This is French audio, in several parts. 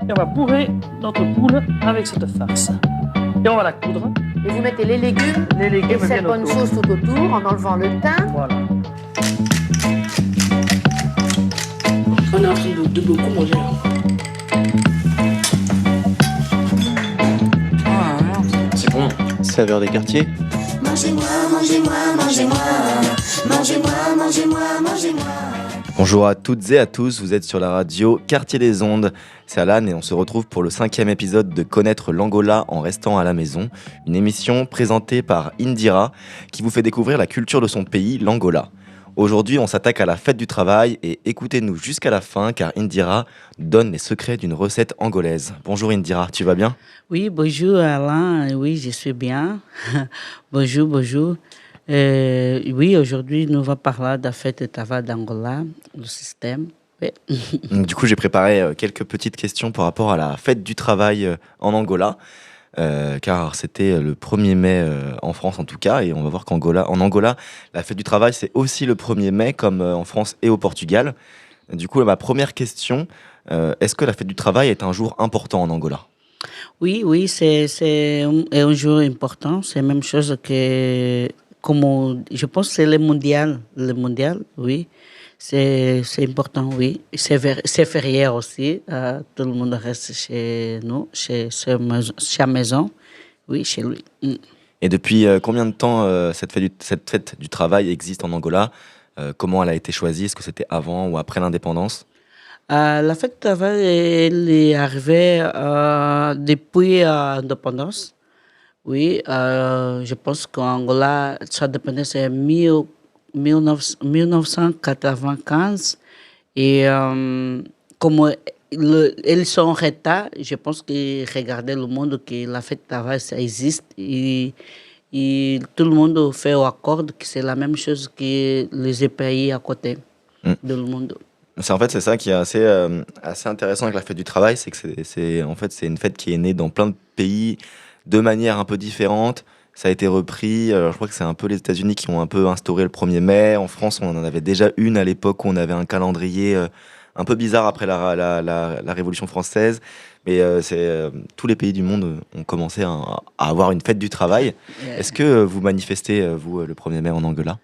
Et on va bourrer notre poule avec cette farce. Et on va la coudre. Et vous mettez les légumes et cette viennent bonne autour. sauce tout autour en enlevant le thym. Voilà. On est en train de beaucoup manger là. C'est bon. Saveur des quartiers. Mangez-moi, mangez-moi, mangez-moi. Mangez-moi, mangez-moi, mangez-moi. Bonjour à toutes et à tous, vous êtes sur la radio Quartier des Ondes. C'est Alan et on se retrouve pour le 5e épisode de Connaître l'Angola en restant à la maison. Une émission présentée par Indira qui vous fait découvrir la culture de son pays, l'Angola. Aujourd'hui, on s'attaque à la fête du travail et écoutez-nous jusqu'à la fin car Indira donne les secrets d'une recette angolaise. Bonjour Indira, tu vas bien ? Oui, bonjour Alain. Oui, je suis bien. Bonjour, bonjour. Oui, aujourd'hui, nous allons parler de la fête du travail d'Angola, le système. Oui. Du coup, j'ai préparé quelques petites questions par rapport à la fête du travail en Angola. Car c'était le 1er mai en France en tout cas, et on va voir en Angola, la fête du travail c'est aussi le 1er mai comme en France et au Portugal. Du coup, ma première question, est-ce que la fête du travail est un jour important en Angola ? Oui, c'est un jour important. C'est la même chose que, je pense que c'est le mondial. Le mondial, oui. C'est important, oui. C'est férié aussi. Tout le monde reste chez nous, chez sa maison. Oui, chez lui. Et depuis combien de temps cette fête du travail existe en Angola ? Comment elle a été choisie ? Est-ce que c'était avant ou après l'indépendance ? La fête du travail, elle est arrivée depuis l'indépendance. Oui, je pense qu'en Angola, sa indépendance est 1995. Et comme ils sont en retard, je pense qu'ils regardaient le monde que la fête du travail, ça existe. Et tout le monde fait accord que c'est la même chose que les pays à côté de le monde. C'est ça qui est assez intéressant avec la fête du travail, c'est que c'est une fête qui est née dans plein de pays de manière un peu différente. Ça a été repris, je crois que c'est un peu les États-Unis qui ont un peu instauré le 1er mai. En France, on en avait déjà une à l'époque où on avait un calendrier un peu bizarre après la Révolution française. Mais tous les pays du monde ont commencé à avoir une fête du travail. Est-ce que vous manifestez, vous, le 1er mai en Angola ?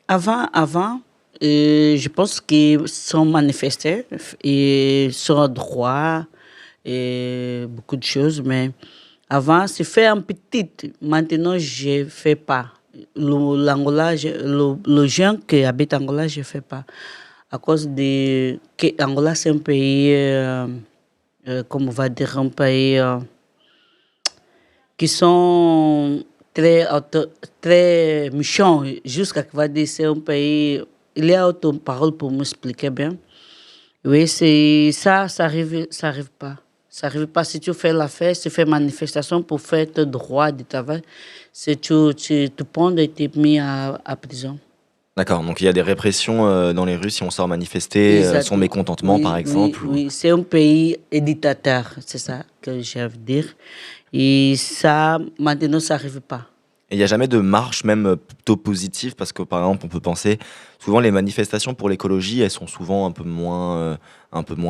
Avant, je pense qu'ils sont manifestés et sur droit et beaucoup de choses, mais avant, c'est fait en petit. Maintenant, je ne fais pas. L'Angola, le jeune qui habite en Angola, je ne fais pas. À cause de que Angola, c'est un pays, comme on va dire, un pays qui sont très méchants. Jusqu'à qu'on va dire c'est un pays. Il y a autre parole pour m'expliquer bien. Oui, c'est ça arrive pas. Ça n'arrive pas si tu fais la fête, si tu fais manifestation pour faire tes droits de travail, si tu te prends et tu es mis à prison. D'accord, donc il y a des répressions dans les rues si on sort manifester, son mécontentement par exemple. Oui, c'est un pays dictateur, c'est ça que je veux dire. Et ça, maintenant, ça n'arrive pas. Et il n'y a jamais de marche même plutôt positive parce que par exemple on peut penser souvent les manifestations pour l'écologie elles sont souvent un peu moins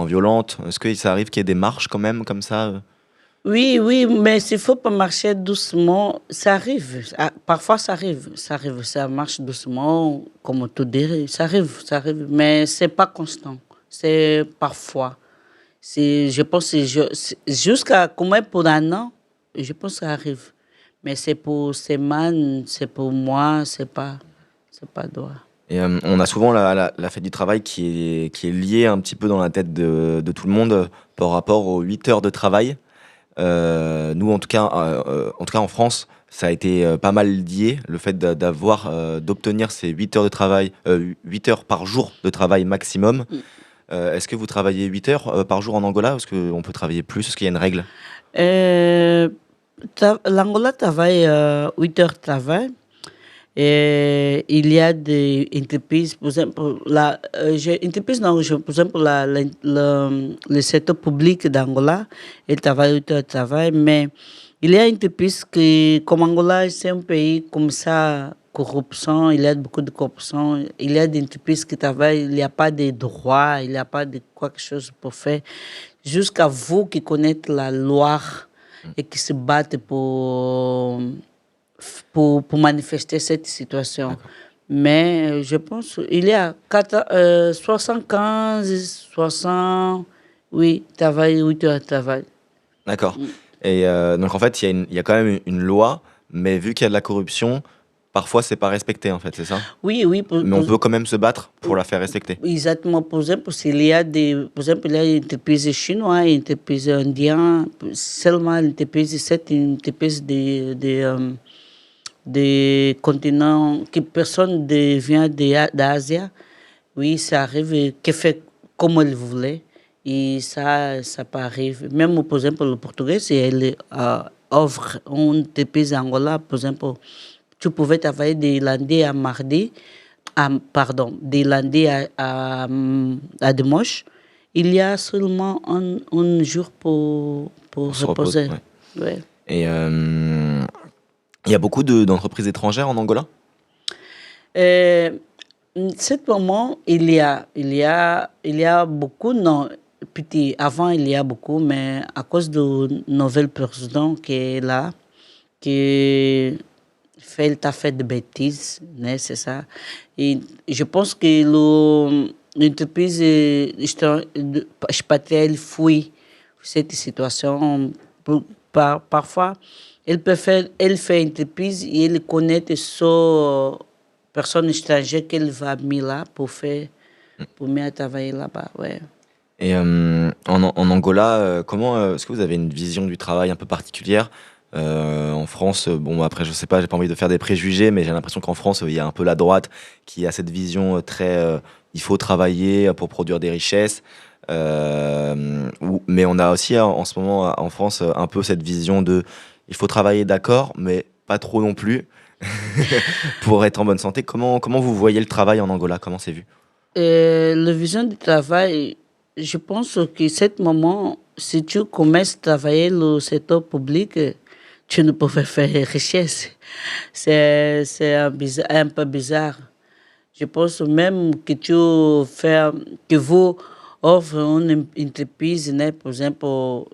violentes. Est-ce que ça arrive qu'il y ait des marches quand même comme ça ? Oui, mais s'il ne faut pas marcher doucement, ça arrive. Parfois ça arrive, ça marche doucement, comme tu dirais, ça arrive, mais ce n'est pas constant, c'est parfois. Je pense que jusqu'à combien pour un an, je pense que ça arrive. Mais c'est pour semaine, c'est pour moi, c'est pas droit. Et on a souvent la fête du travail qui est liée un petit peu dans la tête de tout le monde par rapport aux 8 heures de travail. Nous, en tout cas en France, ça a été pas mal lié, le fait d'obtenir ces 8 heures de travail, 8 heures par jour de travail maximum. Est-ce que vous travaillez 8 heures par jour en Angola ? Est-ce qu'on peut travailler plus ? Est-ce qu'il y a une règle ? L'Angola travaille 8 heures de travail. Et il y a des entreprises, par exemple, par exemple, le secteur public d'Angola, il travaille 8 heures de travail, mais il y a une entreprise qui, comme Angola, c'est un pays comme ça, corruption, il y a beaucoup de corruption, il y a des entreprises qui travaillent, il n'y a pas de droits, il n'y a pas de quelque chose pour faire. Jusqu'à vous qui connaissez la loi et qui se battent pour manifester cette situation. Mais je pense qu'il y a 75, 60, oui, travail, 8 heures de travail. D'accord. Et donc en fait, il y a quand même une loi, mais vu qu'il y a de la corruption, parfois c'est pas respecté en fait, c'est ça? Oui, oui. Mais on peut quand même se battre pour la faire respecter. Exactement. Par exemple, il y a une entreprise chinoise, une entreprise indienne, seulement une entreprise, c'est une entreprise des continents, que personne vient d'Asie. Oui, ça arrive, qui fait comme elle voulait. Et ça peut arriver. Même, par exemple, le portugais, si elle offre une entreprise en Angola, par exemple, tu pouvais travailler des lundis à mardi, des lundis à dimanche. Il y a seulement un jour pour se reposer. reposer, Ouais. Et il y a beaucoup d'entreprises étrangères en Angola? Ce moment, il y a beaucoup, non, petit, avant il y a beaucoup, mais à cause du nouvel président qui est là, qui t'a fait de bêtises, né, c'est ça. Et je pense que l'entreprise spatiale fuit cette situation. Parfois, elle fait une entreprise et elle connaît ce personne étrangère qu'elle va mettre là pour mieux travailler là-bas. Ouais. Et en Angola, comment est-ce que vous avez une vision du travail un peu particulière? En France, bon après je sais pas, j'ai pas envie de faire des préjugés, mais j'ai l'impression qu'en France il y a un peu la droite qui a cette vision très il faut travailler pour produire des richesses. Mais on a aussi en ce moment en France un peu cette vision de il faut travailler d'accord, mais pas trop non plus pour être en bonne santé. Comment vous voyez le travail en Angola? Comment c'est vu? La vision du travail, je pense que ce moment, si tu commences à travailler le secteur public, tu ne peux pas faire richesse. C'est un peu bizarre. Je pense même que vous offrez une entreprise, par exemple,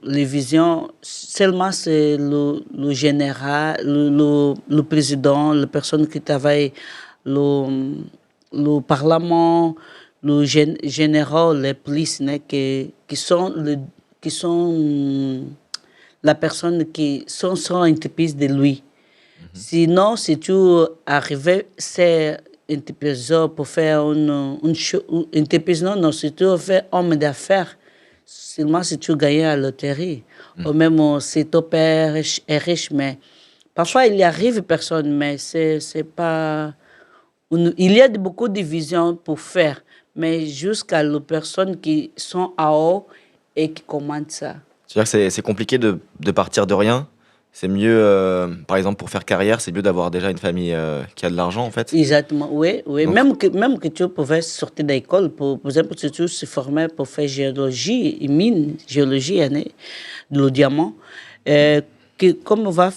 les visions, seulement c'est le général, le président, la personne qui travaille, le parlement, le général, les polices, qui sont la personne qui sont entreprise de lui. Sinon, si tu arrives, c'est une entreprise pour faire une entreprise, non, si tu fais homme d'affaires, seulement si tu gagnes à la loterie, ou même si ton père est riche, mais parfois il y arrive personne, mais c'est pas... Il y a beaucoup de visions pour faire, mais jusqu'à les personnes qui sont en haut et qui commandent ça. C'est-à-dire que c'est compliqué de partir de rien. C'est mieux, par exemple, pour faire carrière, c'est mieux d'avoir déjà une famille qui a de l'argent, en fait. Exactement, oui. Donc, même que tu pouvais sortir d'école, par exemple, si tu te formais pour faire géologie, géologie, le diamant, comme par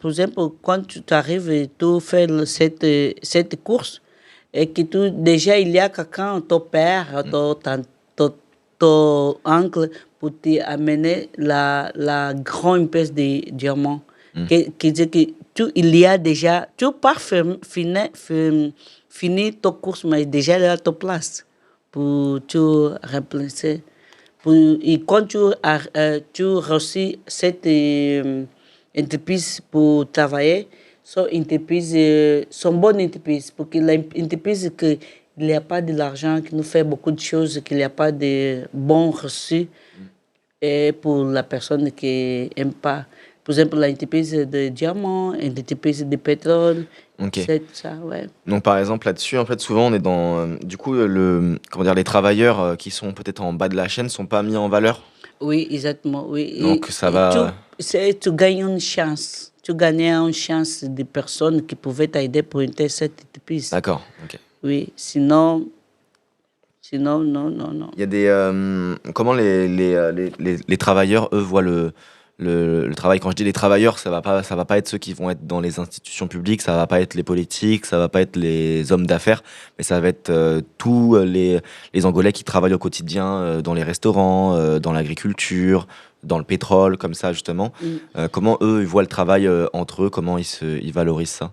exemple, quand tu arrives et tu fais cette course, et que déjà il y a quelqu'un, ton père, ton oncle, pour t'amener la grande pièce de diamant. Qui dit que il y a déjà, tu pars finir ta course, mais déjà là, ta place pour tu remplacer. Et quand tu reçus cette entreprise pour travailler, sont bonnes entreprises, parce que l'entreprise qu'il n'y a pas de l'argent, qui nous fait beaucoup de choses, qu'il n'y a pas de bons reçus, et pour la personne qui n'aime pas. Par exemple, l'entreprise de diamants, l'entreprise de pétrole, c'est ça, ouais. Donc, par exemple, là-dessus, en fait, souvent, on est dans... du coup, les travailleurs qui sont peut-être en bas de la chaîne ne sont pas mis en valeur. Oui, exactement, oui. Donc, ça va... Tu gagnes une chance. Tu gagnais une chance de personnes qui pouvaient t'aider pour une cette entreprise. D'accord, ok. Oui, sinon, non. Il y a des... comment les travailleurs, eux, voient le travail. Quand je dis les travailleurs, ça va pas être ceux qui vont être dans les institutions publiques, ça va pas être les politiques, ça va pas être les hommes d'affaires, mais ça va être tous les Angolais qui travaillent au quotidien dans les restaurants, dans l'agriculture, dans le pétrole, comme ça justement. Comment eux ils voient le travail entre eux, comment ils valorisent ça?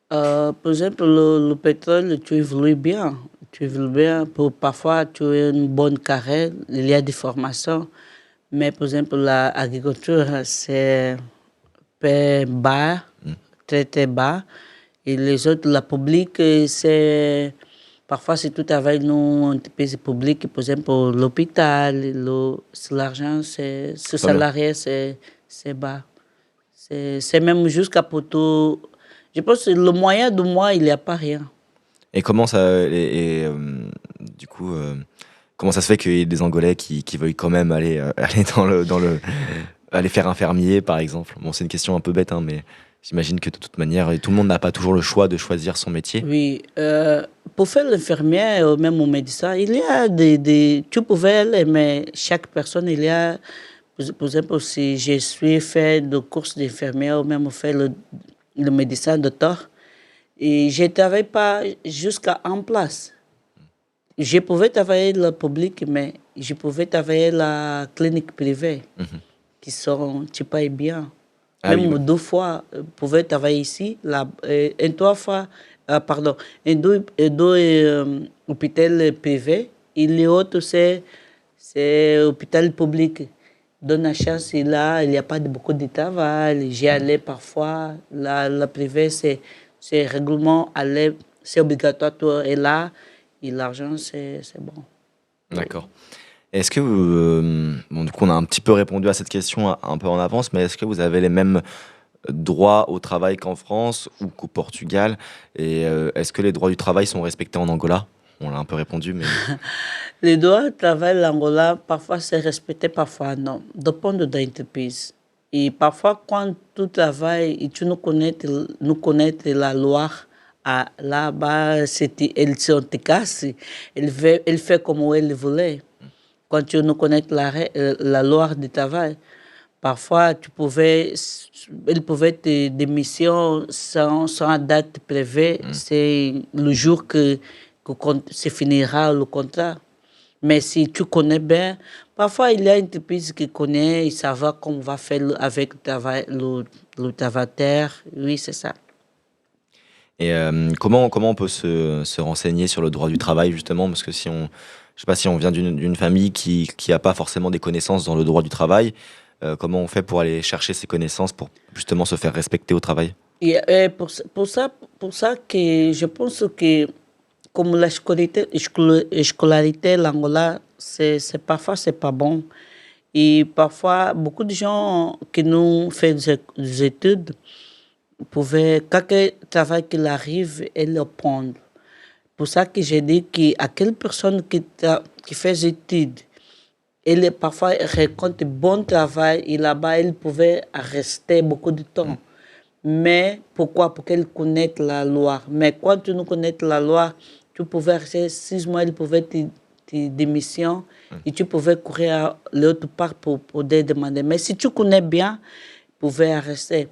Par exemple, le pétrole, tu évolues bien. Tu évolues bien. Parfois, tu as une bonne carrière, il y a des formations. Mais par exemple, l'agriculture, c'est très bas, très très bas. Et les autres, la publique, c'est... Parfois, si tu travailles dans une entreprise publique, par exemple, l'hôpital, l'argent, c'est, ce Très bien. salarié, c'est bas. C'est même jusqu'à pour tout... Je pense que le moyen de moi, il n'y a pas rien. Et comment ça, du coup, comment ça se fait qu'il y ait des Angolais qui veuillent quand même aller aller faire infirmier, par exemple? Bon, c'est une question un peu bête, hein, mais j'imagine que de toute manière, tout le monde n'a pas toujours le choix de choisir son métier. Oui, pour faire l'infirmière, même au médecin, il y a tu pouvais aller, mais chaque personne, il y a, par exemple, si je suis fait de courses d'infirmière ou même fait le médecin docteur, et je ne travaille pas jusqu'à en place. Je pouvais travailler le public, mais je pouvais travailler la clinique privée, qui sont, tu payes bien. Ah Même oui, ouais. 2 fois, je pouvais travailler ici, et 3 fois, pardon, et deux hôpitaux privés, et l'autre, c'est hôpital public. Dans la chance, il n'y a pas beaucoup de travail. J'y allais parfois. La privée, c'est règlement, aller, c'est obligatoire, toi, et là, et l'argent, c'est bon. D'accord. Est-ce que bon, du coup, on a un petit peu répondu à cette question un peu en avance, mais est-ce que vous avez les mêmes droits au travail qu'en France ou qu'au Portugal? Et est-ce que les droits du travail sont respectés en Angola? On l'a un peu répondu, mais Les droits de travail, l'Angola, parfois c'est respecté, parfois non. Dépend de l'entreprise. Et parfois, quand tu travailles et tu nous connais la loi, là-bas, elle te casse, elle fait comme elle voulait. Quand tu nous connais la loi du travail, parfois, elle pouvait te démission sans date prévue. C'est le jour que se finira le contrat. Mais si tu connais bien, parfois il y a une entreprise qui connaît, il savent comment on va faire avec le travailleur. Oui, c'est ça. et comment on peut se renseigner sur le droit du travail justement? Parce que je sais pas si on vient d'une famille qui a pas forcément des connaissances dans le droit du travail, comment on fait pour aller chercher ces connaissances pour justement se faire respecter au travail? Et pour ça que je pense que comme la scolarité, l'Angola, parfois c'est pas bon. Et parfois, beaucoup de gens qui nous font des études pouvaient, quelque travail qu'il arrive, et le prendre. Pour ça que j'ai dit qu'à quelle personne qui fait des études, elle parfois rencontre bon travail et là-bas, elle pouvait rester beaucoup de temps. Mais pourquoi? Pour qu'elle connaisse la loi. Mais quand tu ne connais la loi, tu pouvais rester 6 mois, il pouvait te démission et tu pouvais courir à l'autre part pour demander. Mais si tu connais bien, tu pouvais rester.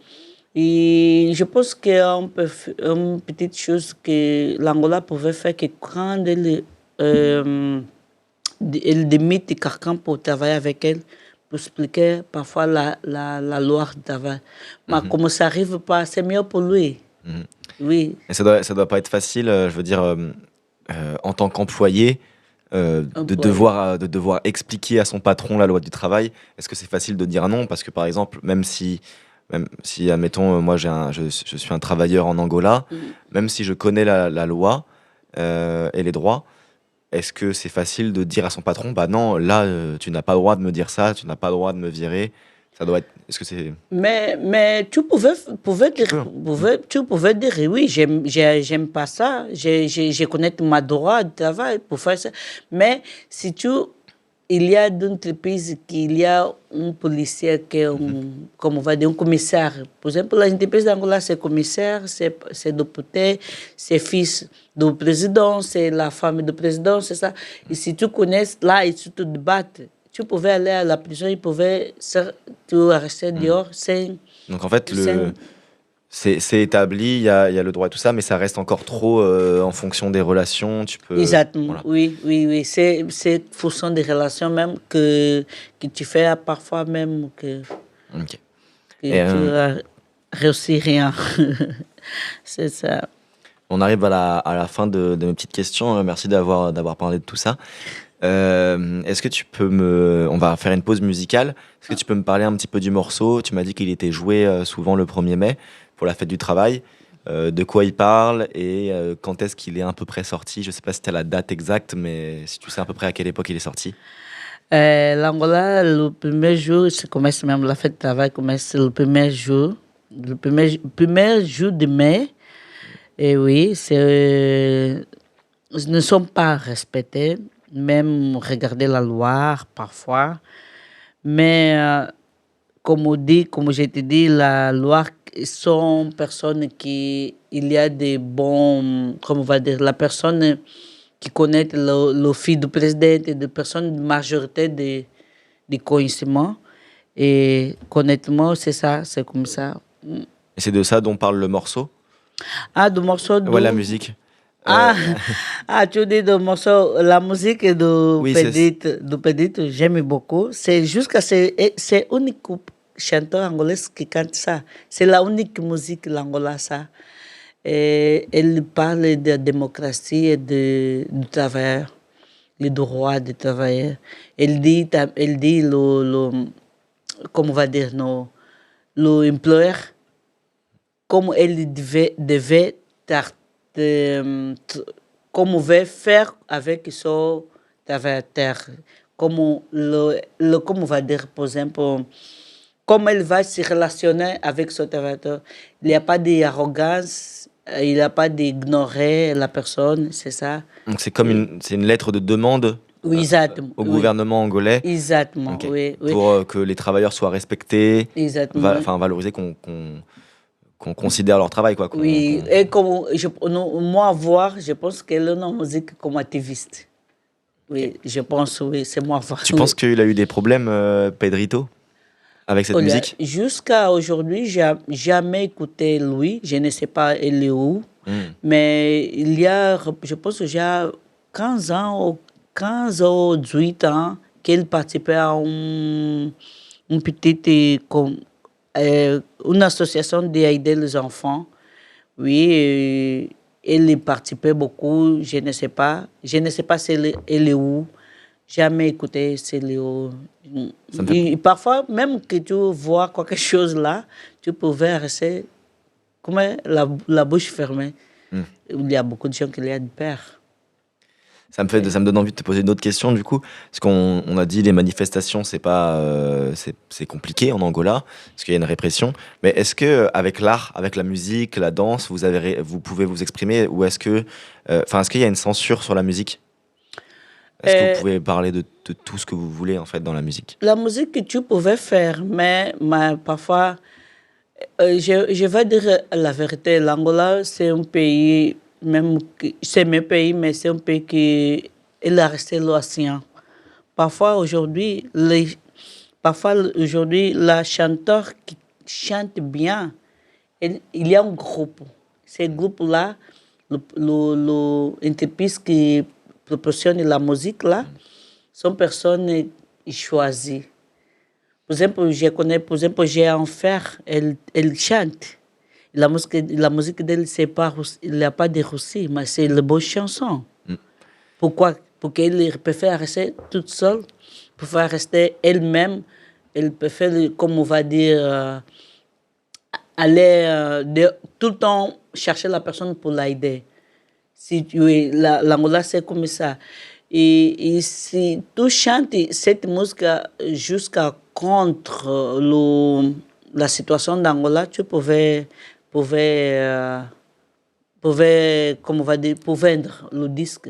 Et je pense qu'une petite chose que l'Angola pouvait faire, que quand elle démite quelqu'un pour travailler avec elle, pour expliquer parfois la loi du travail. Mais comme ça n'arrive pas, c'est mieux pour lui. Oui. Et ça doit pas être facile, je veux dire, en tant qu'employé, de devoir expliquer à son patron la loi du travail. Est-ce que c'est facile de dire non? Parce que par exemple, même si admettons, moi je suis un travailleur en Angola, même si je connais la loi et les droits, est-ce que c'est facile de dire à son patron, bah non, là, tu n'as pas le droit de me dire ça, tu n'as pas le droit de me virer? Ça doit être. Est-ce que c'est. Mais tu pouvais dire oui, j'aime pas ça, je connais ma droit de travail pour faire ça. Mais si il y a d'entreprises qu'il y a un policier comme on va dire, un commissaire. Par exemple, l'entreprise d'Angola, c'est commissaire, c'est député, c'est fils du président, c'est la famille du président, c'est ça. Et si tu connais là, et tu te débattes, tu pouvais aller à la prison, ils pouvaient te rester dehors. Donc en fait, C'est- c'est établi, il y a le droit et tout ça, mais ça reste encore trop en fonction des relations. Tu peux. Exactement, Voilà. oui. C'est fonction des relations même que tu fais parfois même que Ok. tu Et, réussis rien. C'est ça. On arrive à la fin de mes petites questions. Merci d'avoir parlé de tout ça. Est-ce que tu peux On va faire une pause musicale. Est-ce que tu peux me parler un petit peu du morceau? Tu m'as dit qu'il était joué souvent le 1er mai pour la fête du travail. De quoi il parle et quand est-ce qu'il est à peu près sorti? Je sais pas si tu as la date exacte, mais si tu sais à peu près à quelle époque il est sorti. L'Angola, le premier jour, ça commence même, la fête de travail commence le premier jour, premier jour de mai. Et oui, ne sont pas respectés, même regarder la loi parfois. Mais comme je t'ai dit, la loi sont personnes il y a des bons, comment on va dire, la personne qui connaît le fils du président et des personnes de majorité des connaissances. Et honnêtement, c'est ça, c'est comme ça. Et c'est de ça dont parle le morceau? Ah, du morceau de... Ouais, la musique. Ah, tu dis le morceau, la musique Oui, du Pedrito, j'aime beaucoup. C'est unique chanteur angolais qui chante ça. C'est la unique musique l'Angola, ça. Et elle parle de la démocratie et du travail, les droits des travailleurs. Elle dit comment on va dire, l'employeur, comme elle devait comme on veut faire avec son travailleur. Comme on va dire, par exemple, comme elle va se relationner avec son travailleur. Il n'y a pas d'arrogance, il n'y a pas d'ignorer la personne, c'est ça. Donc c'est comme c'est une lettre de demande Oui, exactement. au gouvernement angolais. Exactement, Ok. oui. Pour que les travailleurs soient respectés, Exactement. valoriser, qu'on considère leur travail, quoi. Oui, et comme moi, voir, je pense qu'elle est en musique comme activiste. Oui, je pense, oui, c'est moi voir. Tu penses qu'il a eu des problèmes, Pedrito, avec cette musique? Jusqu'à aujourd'hui, j'ai jamais écouté lui. Je ne sais pas il est où. Mais il y a, je pense que j'ai 15 ans, 15 ou 18 ans qu'il participait à une petite, une association d'aider les enfants. Oui, il participait beaucoup. Je ne sais pas si elle est où. Jamais écouté c'est Léo. Parfois, même que tu vois quelque chose là, tu pouvais rester comme la bouche fermée. Il y a beaucoup de gens qui l'ont peur. Ça me donne envie de te poser une autre question, du coup. Parce qu'on a dit les manifestations, c'est pas, c'est compliqué en Angola, parce qu'il y a une répression. Mais est-ce que avec l'art, avec la musique, la danse, vous pouvez vous exprimer, ou est-ce que, est-ce qu'il y a une censure sur la musique? Est-ce que vous pouvez parler de tout ce que vous voulez, en fait, dans la musique? La musique que tu pouvais faire, mais parfois, je vais dire la vérité, l'Angola, c'est un pays, c'est mon pays, mais c'est un pays qui il a resté l'océan. Parfois, aujourd'hui, la chanteur qui chante bien, il y a un groupe. Ce groupe-là, l'entreprise qui proportionne la musique là, sont personnes choisies. Par exemple, j'ai un frère, elle chante. La musique d'elle, c'est pas, il n'y a pas de Russie, mais c'est une bonne chanson. Pourquoi? Pour qu'elle préfère rester toute seule, préfère rester elle-même, elle préfère, comme on va dire, aller tout le temps chercher la personne pour l'aider. L'Angola, c'est comme ça. Et si tu chantes cette musique jusqu'à contre la situation d'Angola, tu pouvais comme on va dire, pour vendre le disque.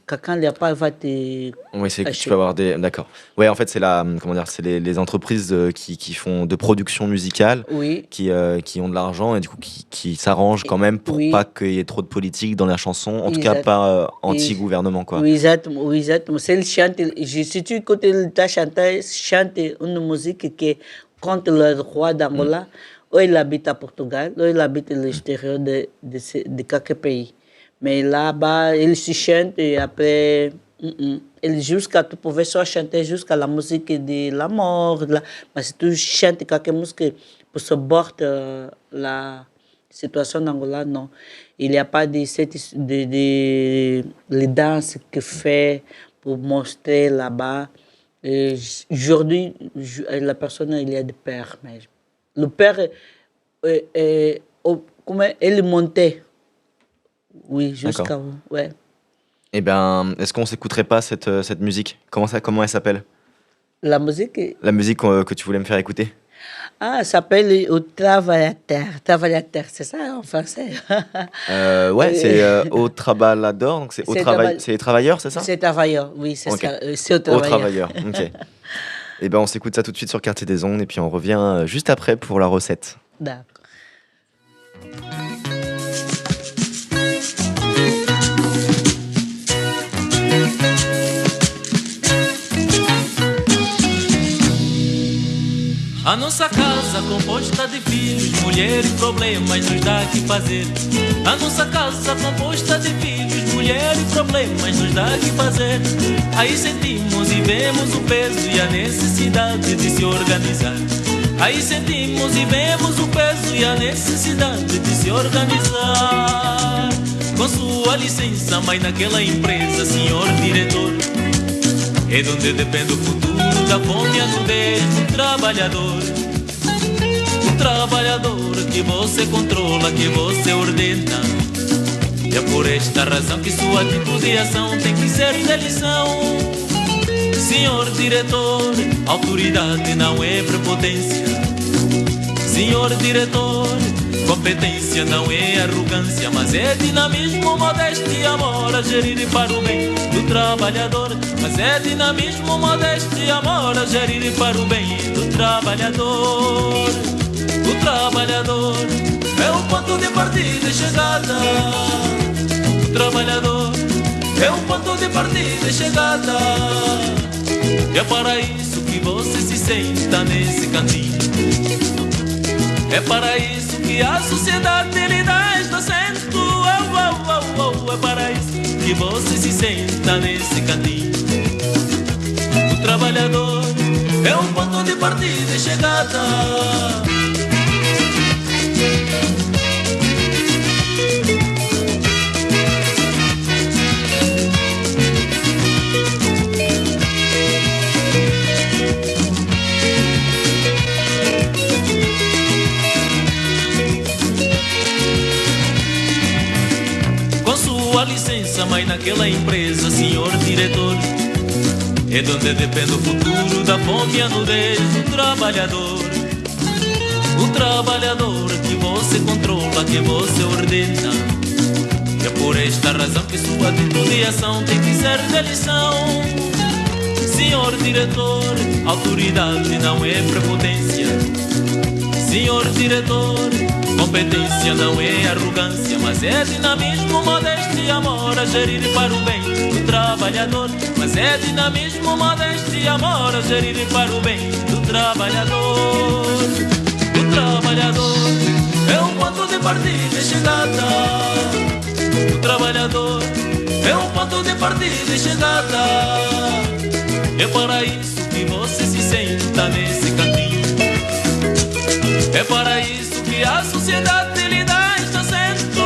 Quelqu'un n'a pas va te... Oui, c'est que tu acheter. peux avoir des. D'accord. Ouais, en fait, c'est la. Comment dire, c'est les entreprises qui font de production musicale, Oui, qui ont de l'argent et du coup qui s'arrangent quand même pour Oui. pas qu'il y ait trop de politique dans la chanson. En tout cas, Exact. pas anti-gouvernement, quoi. oui, exactement, oui, exactement. C'est le chante, si tu écoutes le chante une musique qui est contre le droit d'Angola, où il habite à Portugal, où il habite à l'extérieur de quelques pays. Mais là-bas, il se chante et après, jusqu'à tu pouvais soit chanter jusqu'à la musique de la mort, mais si tu chantes quelque musique pour se porter la situation d'Angola, non. Il n'y a pas les danses que fait pour montrer là-bas. Aujourd'hui, la personne, il y a des pères. Mais le père, comment il montait. Oui, jusqu'à D'accord. où, ouais. Eh ben, est-ce qu'on s'écouterait pas cette musique? Comment elle s'appelle? La musique, La musique que tu voulais me faire écouter? ça s'appelle Au Travaillateur. Travaillateur, c'est ça en français? Ouais, c'est au Trabalador, donc c'est au C'est travail, traba- c'est les travailleurs, c'est ça? C'est travailleur, oui, c'est Ok. ça. C'est au Au travailleur. travailleur, ok. Et ben, on s'écoute ça tout de suite sur Quartier des Ondes et puis on revient juste après pour la recette. D'accord. A nossa casa composta de filhos, mulher e problemas nos dá que fazer. A nossa casa composta de filhos, mulher e problemas nos dá que fazer. Aí sentimos e vemos o peso e a necessidade de se organizar. Aí sentimos e vemos o peso e a necessidade de se organizar. Com sua licença, mãe naquela empresa, senhor diretor, é de onde depende o futuro da fome e a nudez do trabalhador. O trabalhador que você controla, que você ordena. E é por esta razão que sua atitude e ação tem que ser de lição. Senhor diretor, autoridade não é prepotência. Senhor diretor, competência não é arrogância, mas é dinamismo, modéstia e amor a gerir para o bem do trabalhador. Mas é dinamismo, modéstia e amor a gerir para o bem do trabalhador. O trabalhador é o ponto de partida e chegada. O trabalhador é o ponto de partida e chegada. É para isso que você se senta nesse cantinho. É para isso que a sociedade lhe dá este assento. É para isso que você se senta nesse cantinho. O trabalhador é um ponto de partida e chegada. Sua licença, mãe naquela empresa, senhor diretor, é de onde depende o futuro da fome e a nudez do trabalhador. O trabalhador que você controla, que você ordena. E é por esta razão que sua atitude e ação tem que ser de lição. Senhor diretor, autoridade não é prepotência. Senhor diretor, competência não é arrogância, mas é dinamismo, modéstia e amor a gerir para o bem do trabalhador. Mas é dinamismo, modéstia e amor a gerir para o bem do trabalhador. O trabalhador é um ponto de partida e chegada. O trabalhador é um ponto de partida e chegada. É para isso que você se senta nesse cantinho. É para isso que a sociedade lhe dá este assento.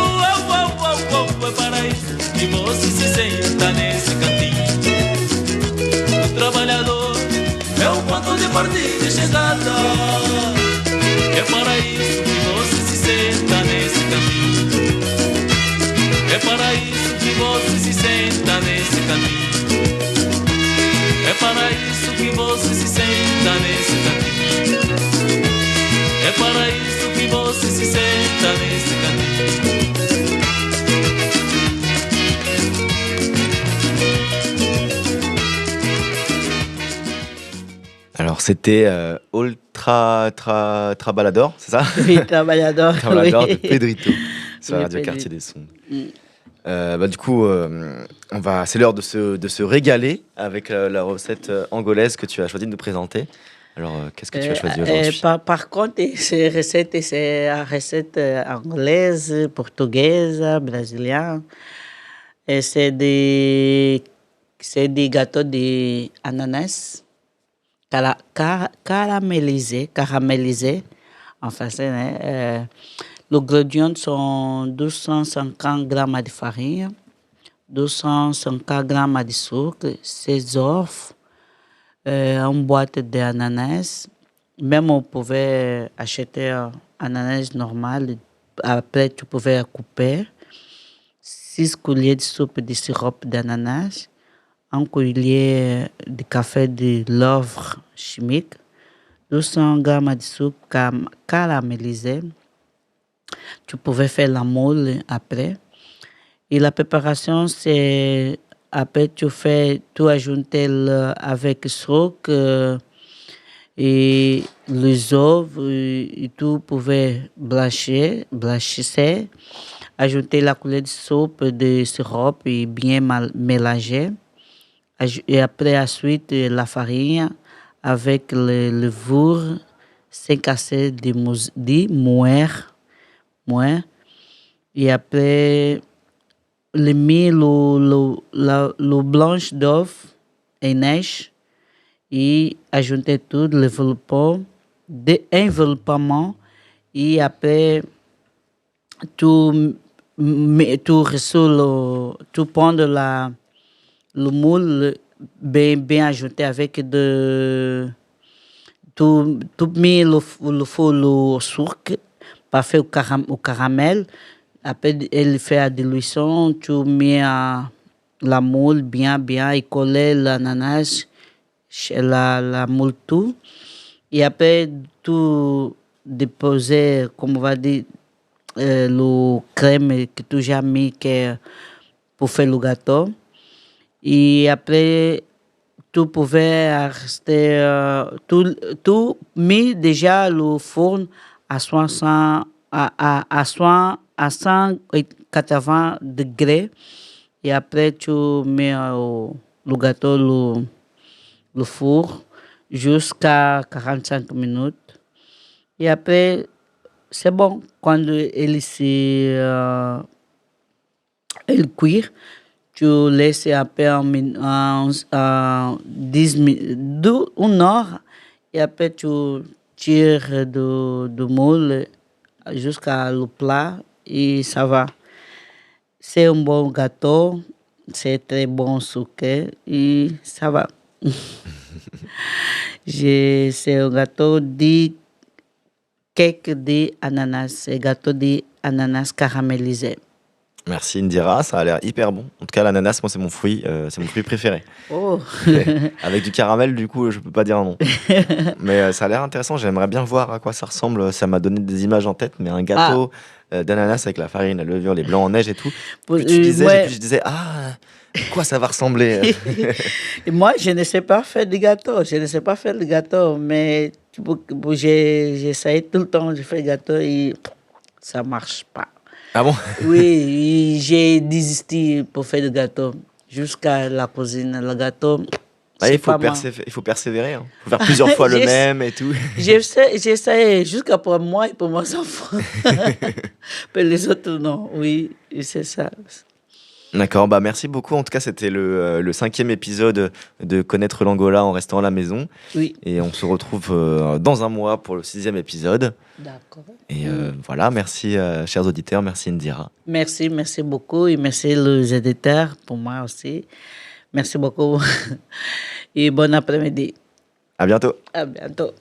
É para isso que você se senta nesse cantinho. O trabalhador é um ponto de partida e chegada. É para isso que você se senta nesse cantinho. É para isso que você se senta nesse cantinho. É para isso que você se senta nesse cantinho. É para isso que você se senta nesse cantinho. Alors, c'était Trabalador, c'est ça? Oui, Trabalador. Trabalador oui. de Pedrito, sur la Oui, radio Pedrito. Quartier des Sons. Du coup, c'est l'heure de se régaler avec la recette angolaise que tu as choisi de nous présenter. Alors, qu'est-ce que tu as choisi aujourd'hui? Par contre, c'est une recette anglaise, portugaise, brésilienne. Et c'est des gâteaux d'ananas caramélisés en français. Hein. Les ingrédients sont 250 grammes de farine, 250 grammes de sucre, 16 œufs, une boîte d'ananas. Même on pouvait acheter un ananas normal. Après, tu pouvais couper 6 cuillères de soupe de sirop d'ananas, 1 cuillère de café de levure chimique, 200 grammes de sucre caramélisé. Tu pouvais faire la moule après. Et la préparation, c'est après tu ajoutes avec sucre et les œufs et tu pouvais blanchir, ajouter la cuillère de soupe de sirop et bien mélanger. Et après, ensuite, la farine avec le levure, 5 assez de moire. Et après, le blanche d'œuf et neige et ajouter tout enveloppement et après tu prends le moule bien ajouté avec tu mets le sucre pour faire au caramel. Après, elle fait la dilution, tu mets la moule bien et coller l'ananas, la moule tout. Et après, tu déposes, comme on va dire, le crème que tu as mis pour faire le gâteau. Et après, tu pouvais rester, tout mis déjà le fourne à 180 degrés. Et après, tu mets le gâteau, le four, jusqu'à 45 minutes. Et après, c'est bon. Quand elle cuit, tu laisses un peu en 10 minutes, 1 heure. Et après, tu tires du moule jusqu'à le plat et ça va. C'est un bon gâteau, c'est très bon sucre et ça va. C'est un gâteau de cake d'ananas, un gâteau d'ananas caramélisé. Merci Indira, ça a l'air hyper bon. En tout cas, l'ananas, moi, c'est mon fruit préféré. Oh. Avec du caramel, du coup, je peux pas dire non. Mais ça a l'air intéressant. J'aimerais bien voir à quoi ça ressemble. Ça m'a donné des images en tête, mais un gâteau d'ananas avec la farine, la levure, les blancs en neige et tout. Plus tu disais, plus je disais, à quoi ça va ressembler? Et moi, je ne sais pas faire de gâteau. Mais j'essaye tout le temps. Je fais des gâteaux et ça marche pas. Ah bon? Oui, j'ai désisté pour faire des gâteaux. Jusqu'à la cuisine, le gâteau. Il faut persévérer. Hein. Il faut faire plusieurs fois le même et tout. J'essaie jusqu'à pour moi et pour mes enfants. Mais les autres, non. Oui, c'est ça. D'accord, merci beaucoup. En tout cas, c'était le 5e épisode de Connaître l'Angola en restant à la maison. Oui. Et on se retrouve dans un mois pour le 6e épisode. D'accord. Et voilà, merci chers auditeurs, merci Indira. Merci beaucoup et merci les éditeurs pour moi aussi. Merci beaucoup et bon après-midi. À bientôt. À bientôt.